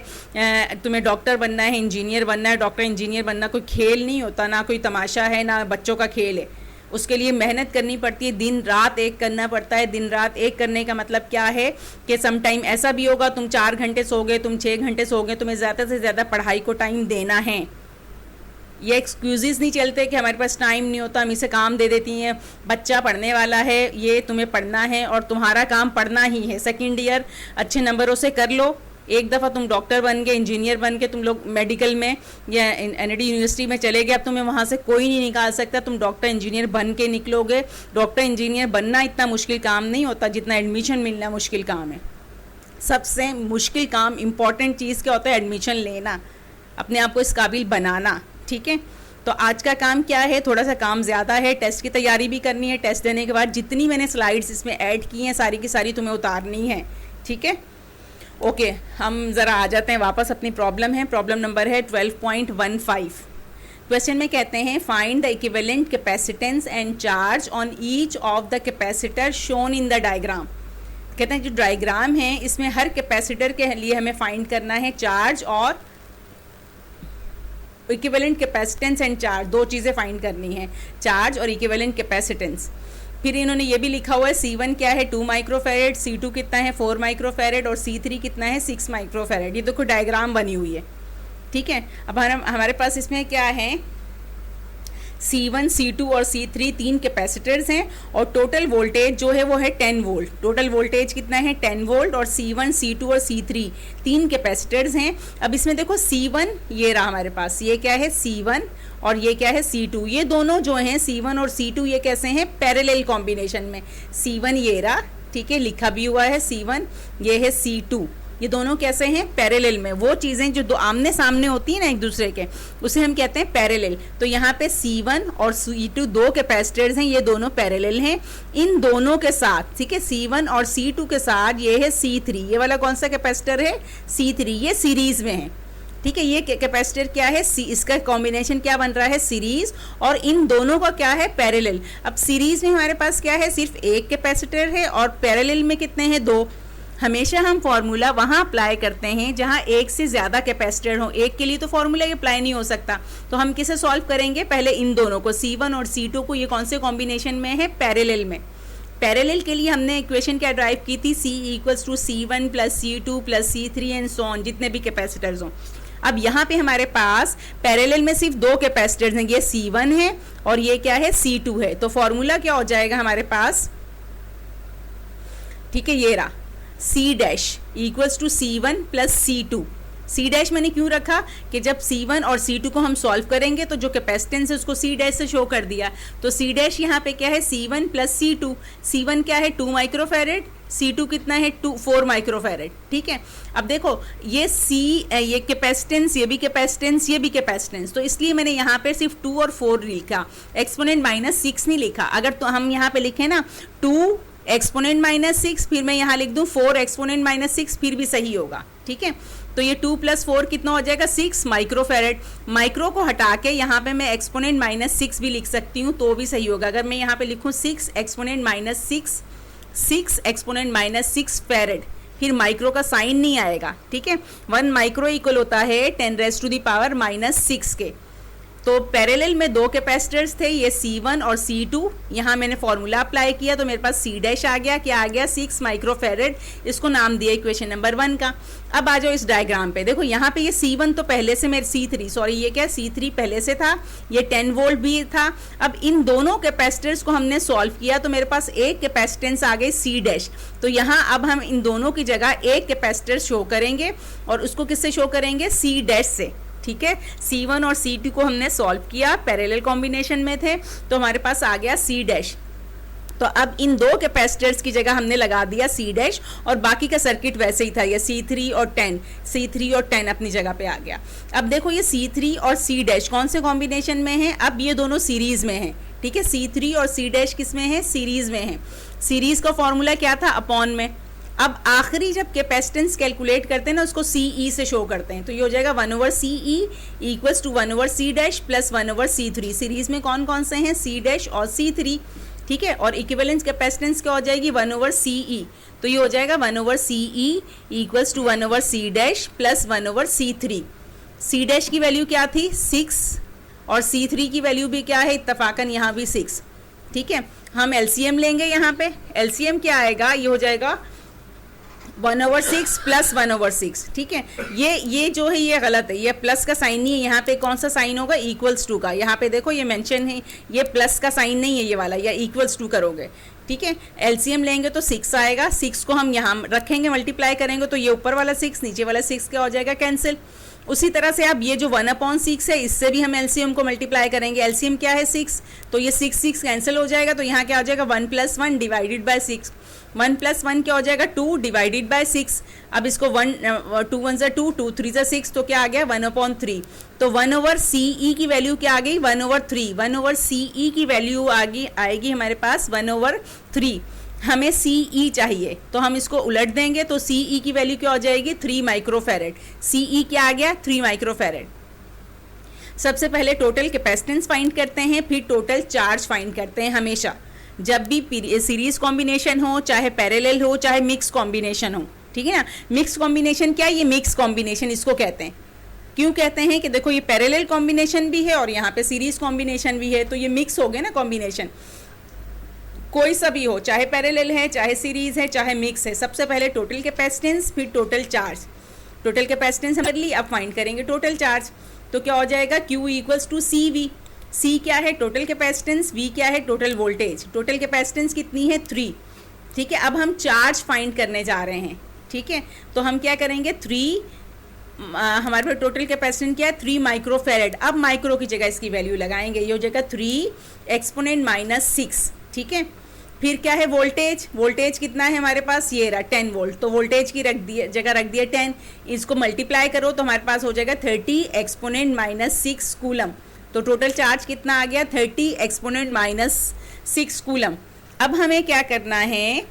[SPEAKER 1] तुम्हें डॉक्टर बनना है, इंजीनियर बनना है, डॉक्टर इंजीनियर बनना कोई खेल नहीं होता, ना कोई तमाशा है, ना बच्चों का खेल है। उसके लिए मेहनत करनी पड़ती है, दिन रात एक करना पड़ता है। दिन रात एक करने का मतलब क्या है कि सम टाइम ऐसा भी होगा तुम 4 घंटे सोगे, तुम 6 घंटे सोगे, तुम्हें ज़्यादा से ज़्यादा पढ़ाई को टाइम देना है। ये एक्सक्यूज़ नहीं चलते कि हमारे पास टाइम नहीं होता, हम इसे काम दे देती हैं। बच्चा पढ़ने वाला है, ये तुम्हें पढ़ना है और तुम्हारा काम पढ़ना ही है। सेकंड ईयर अच्छे नंबरों से कर लो। एक दफ़ा तुम डॉक्टर बन गए, इंजीनियर बन के तुम लोग मेडिकल में या एनडी यूनिवर्सिटी में चले गए, अब तुम्हें वहाँ से कोई नहीं निकाल सकता। तुम डॉक्टर इंजीनियर बन के निकलोगे। डॉक्टर इंजीनियर बनना इतना मुश्किल काम नहीं होता जितना एडमिशन मिलना मुश्किल काम है। सबसे मुश्किल काम, इम्पॉर्टेंट चीज़ क्या होता है, एडमिशन लेना, अपने आप को इस काबिल बनाना। ठीक है, तो आज का काम क्या है, थोड़ा सा काम ज़्यादा है, टेस्ट की तैयारी भी करनी है। टेस्ट देने के बाद जितनी मैंने स्लाइड्स इसमें ऐड की हैं सारी की सारी तुम्हें उतारनी है। ठीक है, ओके, हम ज़रा आ जाते हैं वापस अपनी प्रॉब्लम है। प्रॉब्लम नंबर है 12.15। क्वेश्चन में कहते हैं find the equivalent capacitance and charge on each of the capacitor shown in the diagram. कहते हैं जो डायग्राम है इसमें हर कैपेसिटर के लिए हमें फाइंड करना है चार्ज और इक्विवेलेंट कैपेसिटेंस एंड चार्ज, दो चीज़ें फाइंड करनी है, चार्ज और इक्विवेलेंट कैपेसिटेंस। फिर इन्होंने ये भी लिखा हुआ है C1 क्या है 2 माइक्रोफेरेड, C2 कितना है 4 माइक्रोफेरेड और C3 कितना है 6 माइक्रोफेरेड। ये देखो डायग्राम बनी हुई है, ठीक है। अब हमारे पास इसमें क्या है, C1, C2 और C3 तीन कैपेसिटर्स हैं और टोटल वोल्टेज जो है वो है 10 वोल्ट। टोटल वोल्टेज कितना है 10 वोल्ट और C1, C2 और C3 तीन कैपेसिटर्स हैं। अब इसमें देखो C1 ये रहा हमारे पास, ये क्या है C1 और ये क्या है C2। ये दोनों जो हैं C1 और C2 ये कैसे हैं पैरेलल कॉम्बिनेशन में। C1 ये रहा, ठीक है, लिखा भी हुआ है C1, ये है C2, ये दोनों कैसे हैं पैरेलल में। वो चीज़ें जो दो आमने सामने होती हैं ना एक दूसरे के, उसे हम कहते हैं पैरेलल। तो यहाँ पे C1 और C2 दो कैपेसिटर्स हैं, ये दोनों पैरेलल हैं। इन दोनों के साथ, ठीक है, C1 और C2 के साथ ये है C3, ये वाला कौन सा कैपेसिटर है C3, ये सीरीज में है, ठीक है। ये कैपेसिटर क्या है इसका कॉम्बिनेशन क्या बन रहा है सीरीज, और इन दोनों का क्या है पैरेलल। अब सीरीज में हमारे पास क्या है सिर्फ एक कैपेसिटर है और पैरेलल में कितने हैं दो। हमेशा हम फॉर्मूला वहाँ अप्लाई करते हैं जहाँ एक से ज़्यादा कैपेसिटर हो, एक के लिए तो फॉर्मूला ये अप्लाई नहीं हो सकता। तो हम किसे सॉल्व करेंगे, पहले इन दोनों को C1 और C2 को, ये कौन से कॉम्बिनेशन में है पैरेलल में। पैरेलल के लिए हमने इक्वेशन क्या ड्राइव की थी, C=C1 + C2 + C3 and so on, जितने भी कैपेसिटर्स हों। अब यहाँ पे हमारे पास पैरेलल में सिर्फ दो कैपेसिटर्स हैं, ये C1 है और ये क्या है C2 है। तो फॉर्मूला क्या हो जाएगा हमारे पास, ठीक है, ये रहा C' = C1 + C2। C' मैंने क्यों रखा कि जब C1 और C2 को हम सॉल्व करेंगे तो जो कैपेसिटेंस है उसको C' से शो कर दिया। तो C' यहाँ पे क्या है C1 + C2। C1 क्या है 2 माइक्रोफेरेड, C2 कितना है 4 माइक्रोफेरेड, ठीक है। अब देखो ये कैपेसिटेंस, ये भी कैपेसिटेंस, ये भी कैपेसिटेंस, तो इसलिए मैंने यहाँ पे सिर्फ 2 और 4 लिखा, एक्सपोनेंट -6 नहीं लिखा। अगर तो हम यहाँ पे लिखें ना 2 एक्सपोनेंट -6, फिर मैं यहाँ लिख दूँ 4 एक्सपोनेंट -6, फिर भी सही होगा, ठीक है। तो ये 2 + 4 कितना हो जाएगा 6 माइक्रोफेरेड। माइक्रो को हटा के यहाँ पे मैं एक्सपोनेंट -6 भी लिख सकती हूँ तो भी सही होगा। अगर मैं यहाँ पे लिखूँ 6 एक्सपोनेंट -6, 6 एक्सपोनेंट -6 फेरेड, फिर माइक्रो का साइन नहीं आएगा, ठीक है। 1 माइक्रो इक्वल होता है 10⁻⁻⁶ के। तो पैरेलल में दो कैपेसिटर्स थे, ये C1 और C2। यहाँ मैंने फॉर्मूला अप्लाई किया तो मेरे पास C' आ गया, क्या आ गया 6 माइक्रोफेरेड। इसको नाम दिया इक्वेशन नंबर 1 का। अब आ जाओ इस डायग्राम पे, देखो यहाँ पे ये C1 तो पहले से मेरे ये क्या C3 पहले से था, ये 10 वोल्ट भी था। अब इन दोनों कैपेसिटर्स को हमने सॉल्व किया तो मेरे पास एक कैपेसिटेंस आ गई C'। तो यहाँ अब हम इन दोनों की जगह एक कैपेसिटर शो करेंगे और उसको किससे शो करेंगे C' से, ठीक है। C1 और C2 को हमने सॉल्व किया, पैरेलल कॉम्बिनेशन में थे, तो हमारे पास आ गया C'। तो अब इन दो कैपेसिटर्स की जगह हमने लगा दिया C' और बाकी का सर्किट वैसे ही था, ये C3 और 10 अपनी जगह पे आ गया। अब देखो ये C3 और C' कौन से कॉम्बिनेशन में है, अब ये दोनों सीरीज में हैं, ठीक है। C3 और C' किस में है, सीरीज में है। सीरीज का फॉर्मूला क्या था, अपॉन में। अब आखिरी जब कैपेसिटेंस कैलकुलेट करते हैं ना उसको CE से शो करते हैं, तो ये हो जाएगा 1/CE = 1/C' + 1/C3। सीरीज में कौन कौन से हैं, C' और C3, ठीक है। और इक्विवेलेंस कैपेसिटेंस क्या हो जाएगी 1/CE, तो ये हो जाएगा 1/CE = 1/C' + 1/C3। C' की वैल्यू क्या थी 6 और C3 की वैल्यू भी क्या है इत्तफाकन यहाँ भी 6, ठीक है। हम LCM लेंगे, यहाँ पे LCM क्या आएगा, ये हो जाएगा 1/6 + 1/6, ठीक है। ये जो है ये गलत है, ये प्लस का साइन नहीं है, यहाँ पे कौन सा साइन होगा =, का। यहाँ पे देखो ये मेंशन है, ये प्लस का साइन नहीं है ये वाला, या =, करोगे, ठीक है। LCM लेंगे तो 6 आएगा, 6 को हम यहाँ रखेंगे, मल्टीप्लाई करेंगे तो ये ऊपर वाला 6 नीचे वाला 6 क्या हो जाएगा कैंसिल। उसी तरह से अब ये जो 1/6 है इससे भी हम LCM को मल्टीप्लाई करेंगे। LCM क्या है 6, तो ये 6 कैंसिल हो जाएगा, तो यहाँ क्या हो जाएगा 1 + 1 डिवाइडेड बाय 6। 1 + 1 क्या हो जाएगा 2 डिवाइडेड बाय 6। अब इसको 2 × 1 = 2, 2 × 3 = 6, तो क्या आ गया 1/3। तो 1/CE की वैल्यू क्या आ गई 1/3। 1/CE की वैल्यू आएगी हमारे पास 1/3। हमें CE चाहिए तो हम इसको उलट देंगे, तो CE की वैल्यू क्या हो जाएगी 3 माइक्रोफेरेड। CE क्या आ गया 3 माइक्रोफेरेड। सबसे पहले टोटल कैपेसिटेंस फाइंड करते हैं, फिर टोटल चार्ज फाइंड करते हैं। हमेशा जब भी सीरीज कॉम्बिनेशन हो, चाहे पैरेलल हो, चाहे मिक्स कॉम्बिनेशन हो, ठीक है ना। मिक्स कॉम्बिनेशन क्या है, ये मिक्स कॉम्बिनेशन इसको कहते हैं। क्यों कहते हैं कि देखो ये पैरेलल कॉम्बिनेशन भी है और यहाँ पे सीरीज कॉम्बिनेशन भी है, तो ये मिक्स हो गए ना कॉम्बिनेशन। कोई सा भी हो, चाहे पैरेलल है, चाहे सीरीज है, चाहे मिक्स है। सबसे पहले टोटल कैपेसिटेंस, फिर टोटल चार्ज। टोटल कैपेसिटेंस हम कर ली, अब फाइंड करेंगे टोटल चार्ज। तो क्या हो जाएगा, Q equals to C V. C क्या है, टोटल कैपेसिटेंस, वी क्या है, टोटल वोल्टेज। टोटल कैपेसिटेंस कितनी है, 3। ठीक है, अब हम चार्ज फाइंड करने जा रहे हैं। ठीक है, तो हम क्या करेंगे, 3 हमारे पास टोटल कैपेसिटेंस क्या है, 3 माइक्रोफेरेड। अब माइक्रो की जगह इसकी वैल्यू लगाएंगे, ये हो जाएगा 3 एक्सपोनेंट -6। ठीक है, फिर क्या है, वोल्टेज। वोल्टेज कितना है हमारे पास, ये रहा 10 वोल्ट। तो वोल्टेज की जगह रख दिया 10, इसको मल्टीप्लाई करो तो हमारे पास हो जाएगा 30 एक्सपोनेंट -6 कूलम। तो टोटल चार्ज कितना आ गया, 30 एक्सपोनेंट -6 कूलम। अब हमें क्या करना है,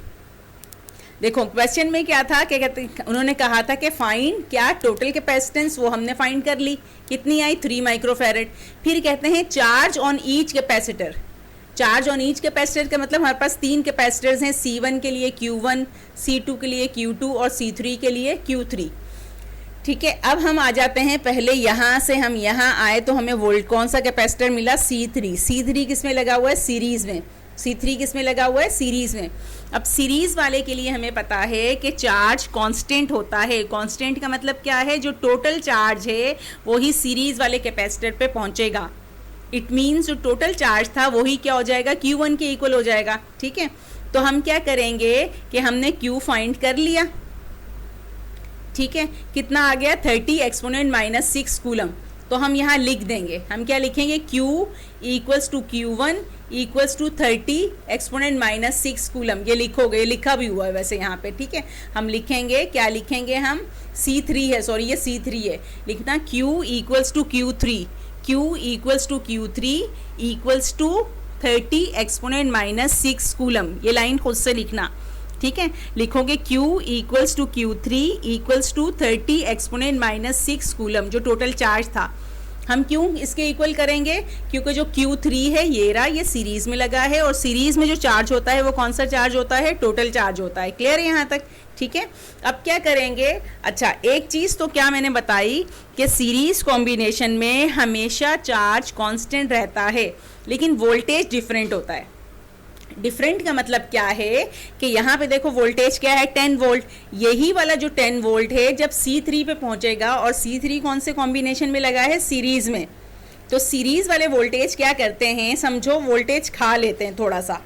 [SPEAKER 1] देखो क्वेश्चन में क्या था, क्या कहते, उन्होंने कहा था कि फाइंड क्या टोटल कैपेसिटेंस, वो हमने फाइंड कर ली, कितनी आई, 3 माइक्रोफेरेड। फिर कहते हैं charge on each capacitor. Charge on each capacitor का मतलब हमारे पास 3 कैपेसिटर्स हैं, C1 के लिए Q1, C2 के लिए Q2 और C3 के लिए Q3। ठीक है, अब हम आ जाते हैं, पहले यहाँ से हम यहाँ आए तो हमें वोल्ट कौन सा कैपेसिटर मिला, C3। C3 किस में लगा हुआ है, सीरीज में। C3 किस में लगा हुआ है, सीरीज में। अब सीरीज वाले के लिए हमें पता है कि चार्ज कांस्टेंट होता है। कांस्टेंट का मतलब क्या है, जो टोटल चार्ज है वही सीरीज वाले कैपेसिटर पे पहुंचेगा। इट मीन्स जो टोटल चार्ज था वही क्या हो जाएगा, Q1 के इक्वल हो जाएगा। ठीक है, तो हम क्या करेंगे कि हमने Q फाइंड कर लिया। ठीक है, कितना आ गया, 30 एक्सपोनेंट -6 कूलम। तो हम यहाँ लिख देंगे, हम क्या लिखेंगे, Q equals to Q1 equals to 30 exponent -6 coulomb. ये लिखोगे, ये लिखा भी हुआ है वैसे यहाँ पे। ठीक है, हम लिखेंगे, क्या लिखेंगे हम, C3 है, सॉरी ये C3 है, लिखना Q equals to Q3। Q equals to Q3 equals to 30 exponent -6 coulomb. ये लाइन खुद से लिखना। ठीक है, लिखोगे Q equals to Q3 equals to 30 exponent -6 coulomb, जो टोटल चार्ज था। हम क्यों इसके इक्वल करेंगे, क्योंकि जो Q3 है ये रहा, ये सीरीज में लगा है, और सीरीज में जो चार्ज होता है वो कौन सा चार्ज होता है, टोटल चार्ज होता है। क्लियर है यहाँ तक। ठीक है, अब क्या करेंगे, अच्छा एक चीज़ तो क्या मैंने बताई कि सीरीज कॉम्बिनेशन में हमेशा चार्ज कांस्टेंट रहता है, लेकिन वोल्टेज डिफरेंट होता है। डिफरेंट का मतलब क्या है कि यहाँ पे देखो वोल्टेज क्या है, 10 वोल्ट। यही वाला जो 10 वोल्ट है जब C3 पे पहुंचेगा, और C3 कौन से कॉम्बिनेशन में लगा है, सीरीज में। तो सीरीज वाले वोल्टेज क्या करते हैं, समझो वोल्टेज खा लेते हैं थोड़ा सा,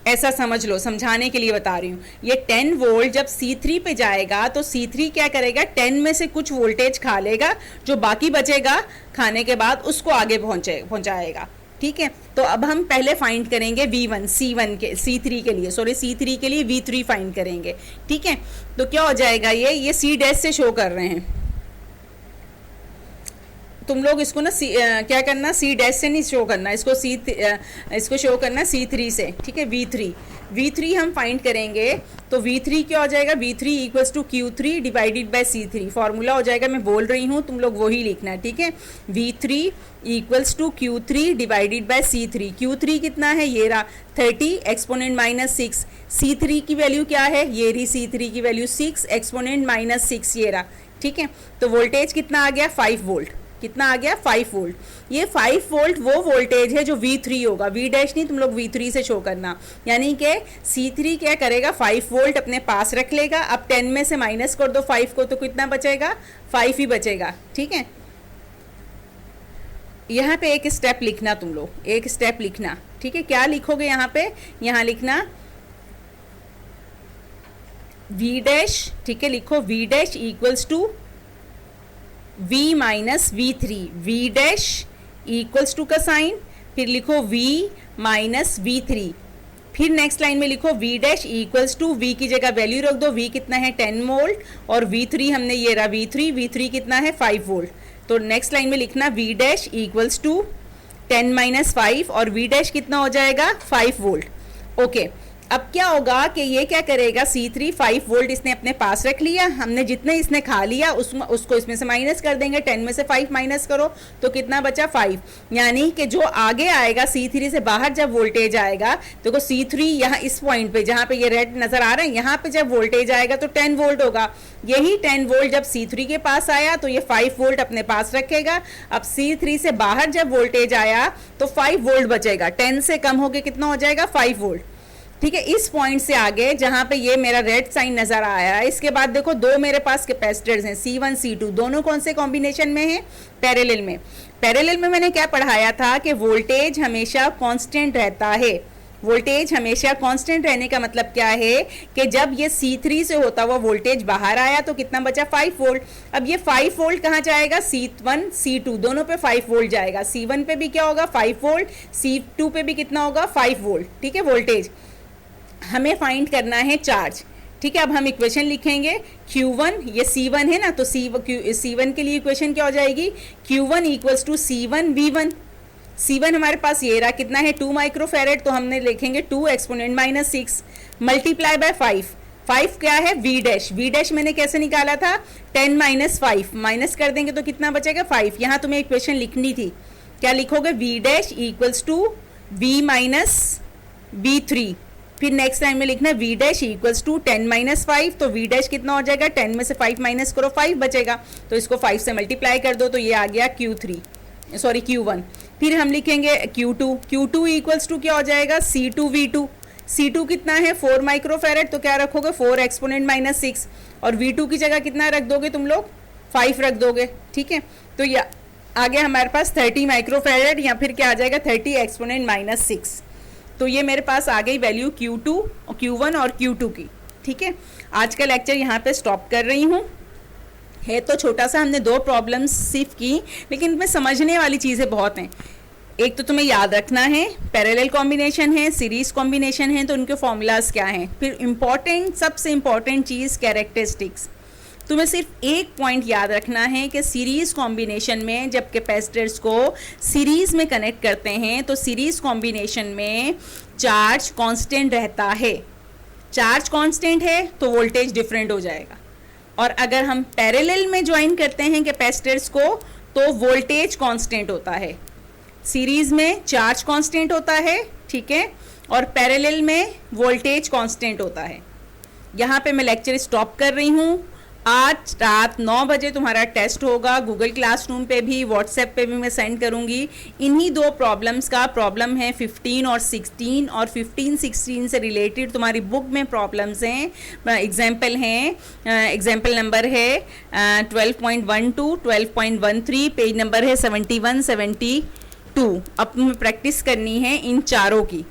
[SPEAKER 1] ऐसा समझ लो, समझाने के लिए बता रही हूँ। ये 10 वोल्ट जब C3 पे जाएगा तो C3 क्या करेगा, 10 में से कुछ वोल्टेज खा लेगा, जो बाकी बचेगा खाने के बाद उसको आगे पहुंचाएगा। ठीक है, तो अब हम पहले फाइंड करेंगे V1 C1 के, C3 के लिए, सॉरी C3 के लिए V3 फाइंड करेंगे। ठीक है, तो क्या हो जाएगा, ये C डैश से शो कर रहे हैं तुम लोग, इसको ना क्या करना, C डैश से नहीं शो करना, इसको शो करना C3 से। ठीक है, V3 हम फाइंड करेंगे, तो V3 क्या हो जाएगा, V3 equals to Q3 divided by C3। Formula हो जाएगा, मैं बोल रही हूँ, तुम लोग वही लिखना है। ठीक है, V3 equals to Q3 divided by C3। Q3 कितना है, ये रहा 30 एक्सपोनेंट -6। C3 की वैल्यू क्या है, ये रही C3 की वैल्यू 6 एक्सपोनेंट -6, ये रहा। ठीक है, तो वोल्टेज कितना आ गया, 5 वोल्ट। कितना आ गया, 5 वोल्ट। ये 5 वोल्ट वो वोल्टेज है जो V3 होगा, V डैश नहीं, तुम लोग V3 से शो करना। यानी कि C3 क्या करेगा, 5 वोल्ट अपने पास रख लेगा। अब 10 में से माइनस कर दो 5 को, तो कितना बचेगा, 5 ही बचेगा। ठीक है, यहाँ पे एक स्टेप लिखना, तुम लोग एक स्टेप लिखना। ठीक है, क्या लिखोगे यहाँ पे, यहाँ लिखना V डैश। ठीक है, लिखो V dash equals to V minus V3, V dash equals to का साइन, फिर लिखो V माइनस V3, फिर नेक्स्ट लाइन में लिखो V dash equals to, V की जगह वैल्यू रख दो, V कितना है 10 वोल्ट, और V3 हमने ये रहा V3 कितना है 5 वोल्ट। तो नेक्स्ट लाइन में लिखना V dash equals to 10 minus 5, और V डैश कितना हो जाएगा 5 वोल्ट। ओके, अब क्या होगा कि ये क्या करेगा, C3 5 वोल्ट इसने अपने पास रख लिया, हमने जितने इसने खा लिया उसको इसमें से माइनस कर देंगे। 10 में से 5 माइनस करो तो कितना बचा, 5। यानी कि जो आगे आएगा C3 से बाहर जब वोल्टेज आएगा, देखो C3 यहाँ इस पॉइंट पे जहाँ पे ये रेड नजर आ रहा है, यहाँ पे जब वोल्टेज आएगा तो 10 वोल्ट होगा। यही 10 वोल्ट जब C3 के पास आया तो ये 5 वोल्ट अपने पास रखेगा। अब C3 से बाहर जब वोल्टेज आया तो 5 वोल्ट बचेगा, 10 से कम होके कितना हो जाएगा, 5 वोल्ट। ठीक है। इस पॉइंट से आगे जहां पे ये मेरा रेड साइन नजर आया है, इसके बाद देखो दो मेरे पास कैपेसिटर्स हैं C1 C2, दोनों कौन से कॉम्बिनेशन में हैं? पैरेलल में। पैरेलल में मैंने क्या पढ़ाया था कि वोल्टेज हमेशा कांस्टेंट रहता है। वोल्टेज हमेशा कांस्टेंट रहने का मतलब क्या है कि जब ये C3 से होता हुआ वोल्टेज बाहर आया तो कितना बचा? 5 वोल्ट। अब ये 5 वोल्ट कहाँ जाएगा? C1 C2 दोनों पे 5 वोल्ट जाएगा। C1 पे भी क्या होगा? 5 वोल्ट। C2 पे भी कितना होगा? 5 वोल्ट। ठीक है। वोल्टेज हमें फाइंड करना है चार्ज। ठीक है। अब हम इक्वेशन लिखेंगे Q1, ये C1 है ना, तो C1 के लिए इक्वेशन क्या हो जाएगी? Q1 equals to C1 V1। C1 हमारे पास ये रहा, कितना है? 2 माइक्रोफेरेड, तो हमने लिखेंगे 2 एक्सपोनेंट माइनस 6 मल्टीप्लाई बाय 5। 5 क्या है? V dash. V डैश मैंने कैसे निकाला था? 10 माइनस 5, माइनस कर देंगे तो कितना बचेगा? 5। यहाँ तुम्हें इक्वेशन लिखनी थी, क्या लिखोगे? V dash equals to V minus V3। फिर नेक्स्ट टाइम में लिखना V dash equals to 10 minus 5, तो V डैश कितना हो जाएगा? 10 में से 5 माइनस करो, 5 बचेगा, तो इसको 5 से मल्टीप्लाई कर दो, तो ये आ गया Q1। फिर हम लिखेंगे Q2 इक्वल्स टू क्या हो जाएगा? C2 V2। C2 कितना है? 4 माइक्रोफेरेड, तो क्या रखोगे? 4 एक्सपोनेंट माइनस 6, और V2 की जगह कितना रख दोगे तुम लोग? 5 रख दोगे। ठीक है। तो ये आ गया हमारे पास 30 माइक्रोफेरेड, या फिर क्या आ जाएगा? 30 एक्सपोनेंट माइनस 6। तो ये मेरे पास आ गई वैल्यू Q2, Q1 और Q2 की। ठीक है। आज का लेक्चर यहाँ पे स्टॉप कर रही हूँ। है तो छोटा सा, हमने 2 प्रॉब्लम्स सिर्फ की, लेकिन इनमें समझने वाली चीज़ें बहुत हैं। एक तो तुम्हें याद रखना है पैरेलल कॉम्बिनेशन है, सीरीज कॉम्बिनेशन है, तो उनके फॉर्मूलाज क्या हैं। फिर इम्पॉर्टेंट, सबसे इम्पॉर्टेंट चीज़ कैरेक्टरिस्टिक्स। तुम्हें सिर्फ एक पॉइंट याद रखना है कि सीरीज कॉम्बिनेशन में जब कैपेसिटर्स को सीरीज में कनेक्ट करते हैं तो सीरीज कॉम्बिनेशन में चार्ज कांस्टेंट रहता है। चार्ज कांस्टेंट है तो वोल्टेज डिफरेंट हो जाएगा, और अगर हम पैरेलल में ज्वाइन करते हैं कैपेसिटर्स को तो वोल्टेज कांस्टेंट होता है। सीरीज में चार्ज कांस्टेंट होता है, ठीक है, और पैरेलल में वोल्टेज कांस्टेंट होता है। यहाँ पे मैं लेक्चर स्टॉप कर रही हूँ। आज रात 9 बजे तुम्हारा टेस्ट होगा, गूगल क्लासरूम पे भी, व्हाट्सएप पे भी मैं सेंड करूँगी। इन्हीं 2 प्रॉब्लम्स का प्रॉब्लम है 15 और 16, और 15-16 से रिलेटेड तुम्हारी बुक में प्रॉब्लम्स हैं, एग्जाम्पल हैं। एग्जाम्पल नंबर है 12.12, 12.13, पेज नंबर है 71, 72। अब तुम्हें प्रैक्टिस करनी है इन चारों की।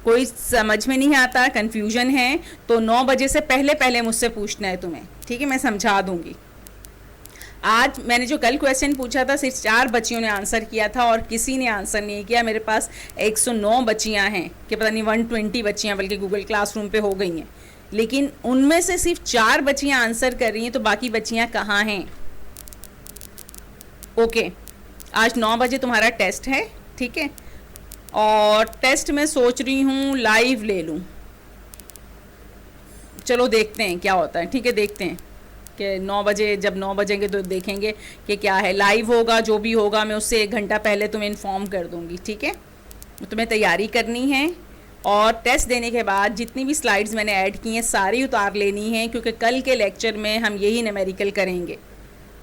[SPEAKER 1] कोई समझ में नहीं आता, कंफ्यूजन है, तो 9 बजे से पहले पहले मुझसे पूछना है तुम्हें, ठीक है, मैं समझा दूंगी। आज मैंने जो कल क्वेश्चन पूछा था सिर्फ 4 बच्चियों ने आंसर किया था और किसी ने आंसर नहीं किया। मेरे पास 109 बच्चियां हैं, कि पता नहीं 120 बच्चियां बल्कि गूगल क्लासरूम पे हो गई हैं, लेकिन उनमें से सिर्फ 4 बच्चियां आंसर कर रही हैं, तो बाकी बच्चियां कहाँ हैं? ओके, आज 9 बजे तुम्हारा टेस्ट है, ठीक है, और टेस्ट में सोच रही हूँ लाइव ले लूँ। चलो देखते हैं क्या होता है, ठीक है, देखते हैं कि 9 बजे, जब 9 बजेंगे तो देखेंगे कि क्या है। लाइव होगा, जो भी होगा मैं उससे 1 घंटा पहले तुम्हें इन्फॉर्म कर दूँगी, ठीक है। तुम्हें तैयारी करनी है, और टेस्ट देने के बाद जितनी भी स्लाइड्स मैंने ऐड की हैं सारी उतार लेनी है, क्योंकि कल के लेक्चर में हम यही न्यूमेरिकल करेंगे,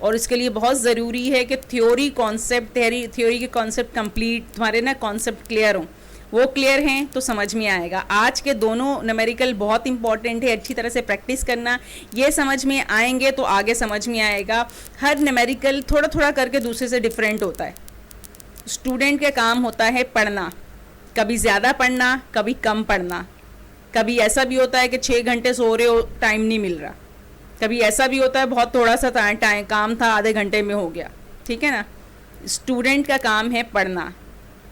[SPEAKER 1] और इसके लिए बहुत ज़रूरी है कि थ्योरी के कॉन्सेप्ट कंप्लीट, तुम्हारे ना कॉन्सेप्ट क्लियर हों। वो क्लियर हैं तो समझ में आएगा। आज के दोनों न्यूमेरिकल बहुत इंपॉर्टेंट है, अच्छी तरह से प्रैक्टिस करना। ये समझ में आएंगे तो आगे समझ में आएगा। हर न्यूमेरिकल थोड़ा थोड़ा करके दूसरे से डिफरेंट होता है। स्टूडेंट का काम होता है पढ़ना, कभी ज़्यादा पढ़ना, कभी कम पढ़ना। कभी ऐसा भी होता है कि 6 घंटे सो रहे हो, टाइम नहीं मिल रहा। कभी ऐसा भी होता है बहुत थोड़ा सा टाइम काम था, आधे घंटे में हो गया, ठीक है ना। स्टूडेंट का काम है पढ़ना।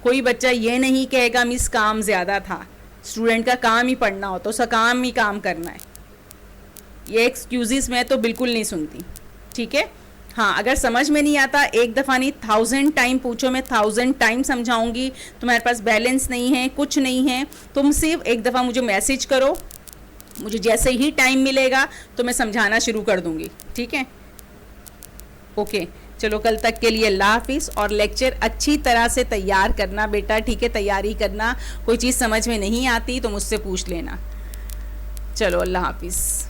[SPEAKER 1] कोई बच्चा ये नहीं कहेगा मिस काम ज़्यादा था। स्टूडेंट का काम ही पढ़ना हो तो उसका काम ही काम करना है। ये एक्सक्यूज़ेस मैं तो बिल्कुल नहीं सुनती, ठीक है। हाँ, अगर समझ में नहीं आता, एक दफ़ा नहीं 1000 टाइम पूछो, मैं 1000 टाइम समझाऊंगी। तुम्हारे पास बैलेंस नहीं है, कुछ नहीं है, तुम सिर्फ एक दफ़ा मुझे मैसेज करो, मुझे जैसे ही टाइम मिलेगा तो मैं समझाना शुरू कर दूंगी, ठीक है। ओके, चलो कल तक के लिए अल्लाह हाफिज़। और लेक्चर अच्छी तरह से तैयार करना बेटा, ठीक है, तैयारी करना। कोई चीज़ समझ में नहीं आती तो मुझसे पूछ लेना। चलो अल्लाह हाफिज़।